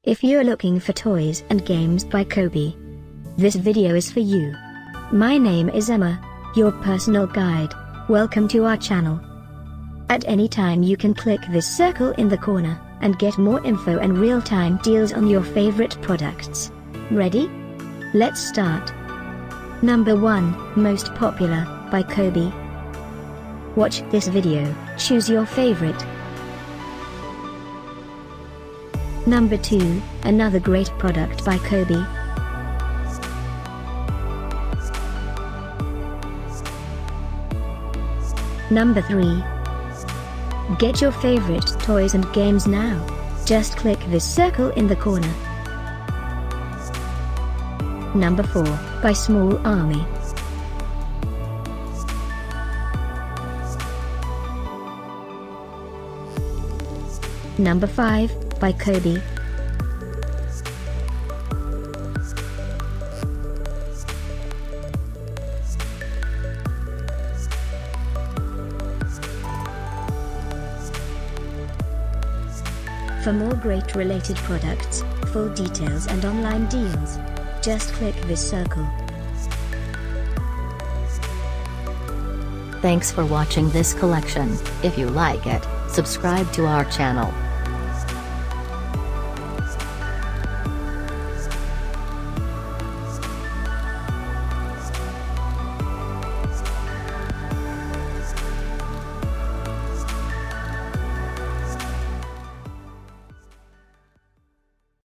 If you're looking for toys and games by Cobi, this video is for you. My name is Emma, your personal guide. Welcome to our channel. At any time you can click this circle in the corner, and get more info and real-time deals on your favorite products. Ready? Let's start. Number 1, Most Popular, by Cobi. Watch this video, choose your favorite. Number 2, another great product by Cobi. Number 3. Get your favorite toys and games now. Just click this circle in the corner. Number 4, by Small Army. Number 5, by Cobi. For more great related products, full details and online deals, just click this circle. Thanks for watching this collection. If you like it, subscribe to our channel.